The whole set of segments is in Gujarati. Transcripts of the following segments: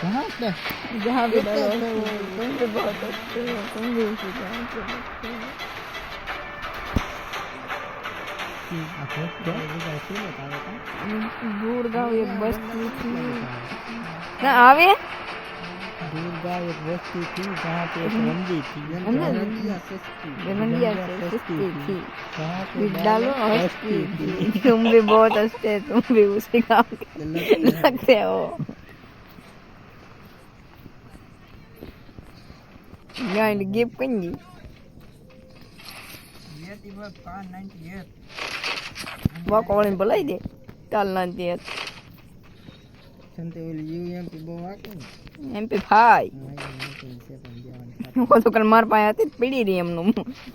कहाँ पे जहाँ भी डालो तुम भी बहुत अच्छे हो, तुम भी उसी जहाँ से बचते हो। दूर गाँव एक बस्ती थी ना आवे दूर गाँव एक बस्ती थी जहाँ पे एक रंडी थी रंडिया सस्ती थी डालो हंसती थी तुम भी बहुत हंसते, तुम भी उसी गाँव के लगते हो। गाइड गिफ्ट करेंगी वो कौन बोला दे काल ना दे संते ओली यूएमपी बोवा के MP5 वो तो कल मार पाया ते पीड़ी रही हमनु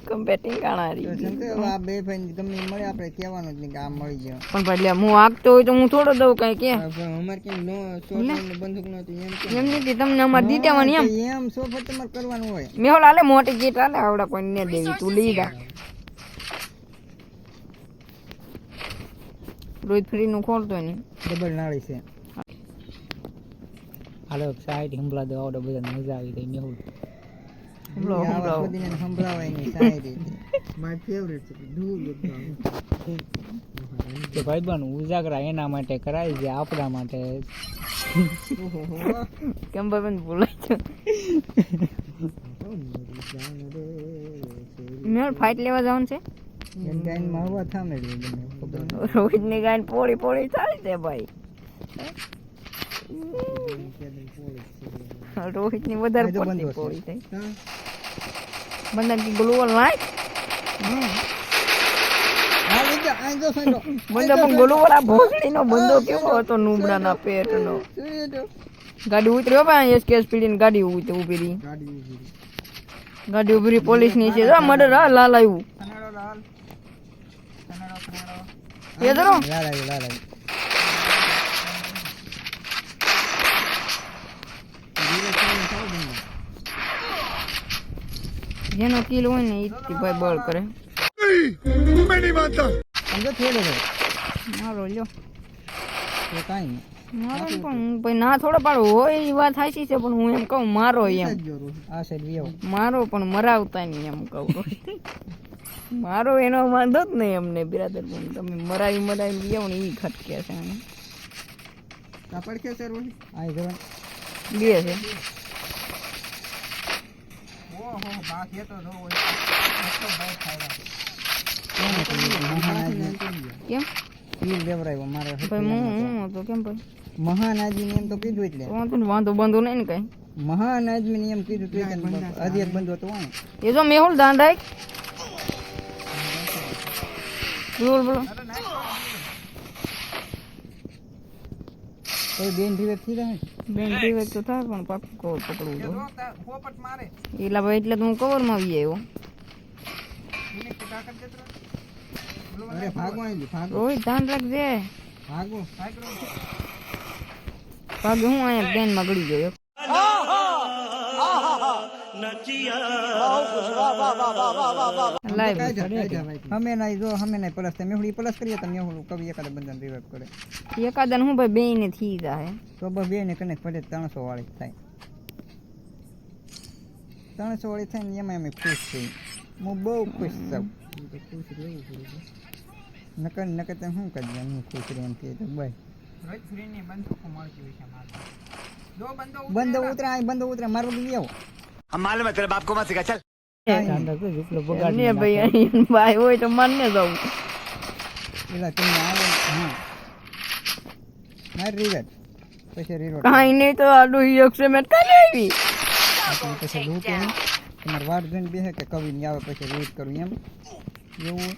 કમ્પેટિંગ કાણા રહી તો સંતે આ બે ફેન ગમે મળે આપણે કહેવાનું જ નહીં કે આ મળી ગયો પણ ભલે હું આગતો હોય તો હું થોડો દઉં કઈ કે અમાર કે નો શોટ ને બંદૂક નો તો એમ નથી તમને અમાર દીટાવાની એમ સોફત તમારે કરવાનું હોય મેહોલ આલે મોટી કીટ આલે આવડા કોઈ ને દેવી તું લઈ જા રોહિત ફ્રી નું ખોલતો નહીં ડબલ નાળી છે હાલો સાઈડ હંભળા દો આવડે બધા મજા આવી ગઈ મેહુલ હંભળાવો બધી ને હંભળાવાય ની સાઈડ માય ફેવરેટ છે ધૂળ એકદમ કે ભાઈબંધ ઉજાગરા એના માટે કરાય છે આપણા માટે કેમ ભાઈબંધ બોલાય છે મેહોલ ફાઇટ લેવા જવાનું છે એન ગાઈન માં હવા થામે રોહિત ની ગાયન પોળી પોળી ચાલે છે ભાઈ રોહિત ની વધારે પોળી થઈ બંધન की ग्लोबल लाइट બંધો પણ ગ્લોબલ આ ભોસડી નો બંધો કેવો હતો નુબડાના પેટનો ગાડી ઉતર્યો પણ એસકેએસ પીડી ની ગાડી ઉભી રહી ગાડી ઉભી રહી પોલીસ ની છે મર્ડર હા લાલ આવ્યું ये दरो लाल आई જેનો કિલ હોય ને ઈ ભાઈ બળ કરે मैं नहीं मानता समझो थोड़े रे મારો લ્યો તો કાઈ મારો પણ ભાઈ ના થોડો પાડો હોય એ વાત સાચી છે પણ હું એમ કહું મારો એમ આ સાઈડ વિયો મારો પણ મરાવતા નહીં એમ કહું મારો એનો વાંધો જ નહીં અમને બિરાદર તમે મરાવી લીયો ને ઈ ખટકે છે આને કાપડ કે સર ઓલી આઈ જવાન બે છે ઓહો બા કે તો જો હોય તો બહુ ખાવા કેમ ઈ દેવરાયો મારે ભાઈ હું તો કેમ ભાઈ મહાન આદમી એમ તો કીધું એટલે વાંધો બંધો નહીં ને કઈ મહાન આદમી એમ કીધું તો હજી એક બંધો તો વાણ એ જો મેહુલ દાન રાખ બોલ બોલો કોઈ બેન રીવે થી રહે બેન રીવે તો થાય પણ પાકું કોર પકડવું જો પોપટ મારે એલા ભાઈ એટલે હું કવર માં આવી આવ્યો એને ટીકા કરી દેતો અરે ભાગો આવી ભાગો ઓય ધ્યાન રાખજે ભાગો ભાગ હું અહીંયા બેન માં ગળી ગયો हमें नहीं जो हमें नहीं प्लस में हुई प्लस करिए तो मैं हूं कभी एकाद बंदन रिवाइव करे एकादन हूं भाई बेय ने थी जाए तो बे ने कने पड़े 300 वाली થાય 300 વાળી થાય ને એમાં અમે ખુશ થઈ હું બહુ ખુશ છું નકર તો હું કરી દઉં હું ખુશ રહી એમ કે તો ભાઈ રોજ ફ્રી ની બંદૂક મળતી હોય છે મારે જો બંદો ઉતરા મારું લઈ આવો हम मालूम है तेरे बाप को मत सिखा चल ને ભાઈ ભાઈ હોય તો માનને જાવ એલા તમે આવો હા માર રીવેટ પછી રીલોડ કાઈ નહીં તો આડો યક્ષ મેટ કાલે આવી પછી લૂટ તમાર વાડ જન બેહે કે કવિ ની આવે પછી લૂટ કરું એમ એવું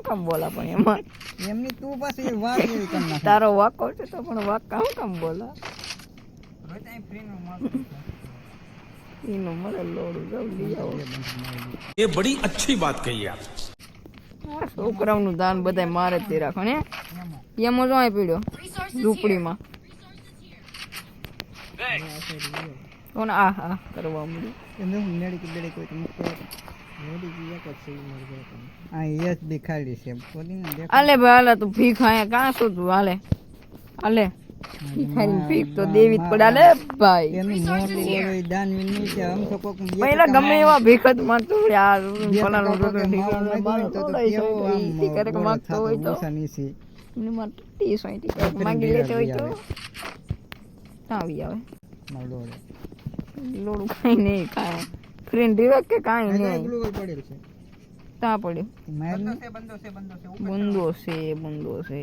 કામ બોલા પણ એમાં એમની તું પાછી વાત એવી કર નાખ તારો વાકો છે તો પણ વાક કામ બોલા રોજ આ ફ્રી નું માર ઈનો મરે લોડું જાવ લઈ આવો ये बड़ी अच्छी बात कही आप છોકરાઓનું દાન બધાય મારે જ રાખો ને એમાં જો અહીં પીડ્યો ઝૂંપડીમાં કોણ આ કરવા મળ્યું એને મેડી કે બેડી કોઈ તો મુક્ત મેડી કી એક જ સહી મર ગયો આ યસ દેખાડી છે પોની ને દેખ આલે ભાઈ આલે તું ભીખ આયા કાં શું તું આલે ભિખારી ભીખ તો દેવી જ પડે લે ભાઈ એની મોટું ઓલો દાનવી નહીં છે આમ તો કોક પહેલા ગમે એવા ભીખ જ માંગતો હોય આ ફલાણો તો રોટો કેવો આમ માંગતો હોય તો નીસી એની માટે 30 માંગી લેતો હોય તો આવી આવે માવડો લોડું કઈ નહીં કાંઈ ફ્રેન્ડ રિવેક કે કાંઈ નહીં ગ્લુગલ પડેલ છે ત્યાં પડ્યું માર બંધો છે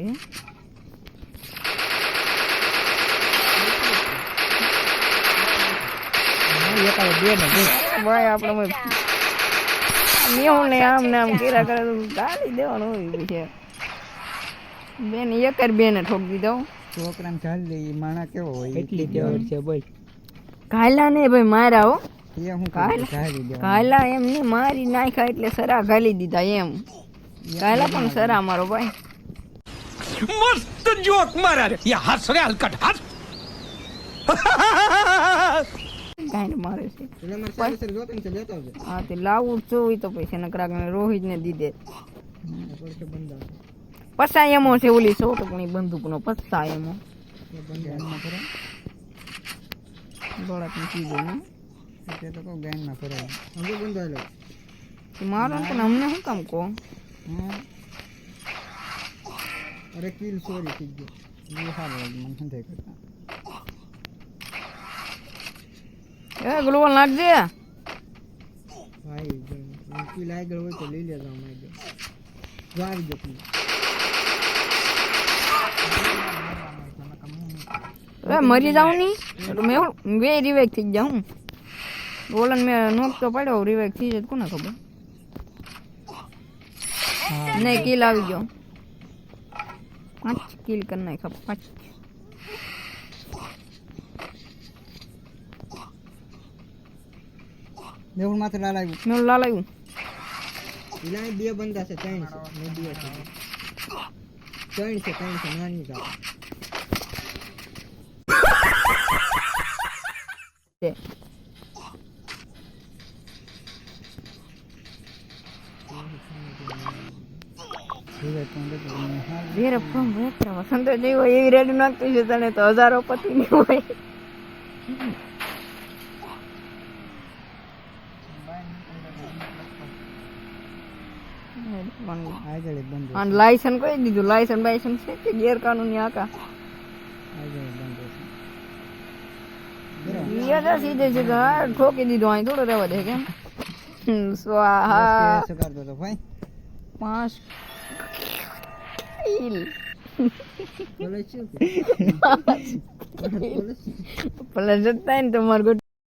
ભાઈ આપણે મેં ને આમ ને આમ કેરા કરે તો ગાલી દેવાનું હોય પછી બેન એક જ બેને ઠોકી દઉં છોકરાને ચાલ દે ઈ માણા કેવો હોય કેટલી કેવડ છે ભાઈ કાયલા ને ભાઈ માર્યા હો એ હું ચાલી દે કાયલા એમ નહીં મારી નાખ્યા એટલે સરા ઘાલી દીધા એમ કાયલા પણ સરા મારો ભાઈ मस्त जोक मारा रे ये हंस रे हलकट हंस કાંઈ મારે છે એટલે માર સાહેબ સર જોતન છે લેતો આવજો હા તે લાવું જ હોય તો પછી નકરાક રોહિત ને દીધે પડકે બંધા પસા એમો છે ઓલી 100 બંદૂકનો પસા એમો બંધા કરે ડોળા ની ચીજ ને એટલે તો કો ગાન ના કરે અમે બંધા લે મારો પણ અમને શું કામ કહો અરે કિલ સોરી થઈ ગયો એ હાલો મન સંધે કરતા એ ગ્લોબલ નાખજે ભાઈ કિલ આગળ હોય તો લઈ લેજો અમે જો આવી ગયો કિલ એ મરી જાઉં ની તો મેં બે રિવેક થઈ જાઉં ગોલન મેં નોક તો પડ્યો રિવેક થઈ જાય કોને ખબર નહીં કિલ આવી ગયો 5 કિલ કરી નાખ્યા 5 મેહુલ માત્ર લાલાયું મેં લાલાયું ઇલાય બે બંદા છે 3 છે મે બે છે 3 છે નાની કા વેરે ફોન વેતરા વસંત જેવો એવી રેડ નાખતી છે તને તો હજારો પતિ ની હોય આગળ બંધ અને લાયસન્સ કોઈ દીધું લાયસન્સ છે કે ગેરકાનૂની આકા આગળ બંધ ઈયા સીધે સીધે ઠોકી દીધો અહીં થોડો રહેવા દે કેમ સ્વાહા કેસ કરતો તો ભાઈ 5 કિલ બોલે શું ભલે જતા ને તમારે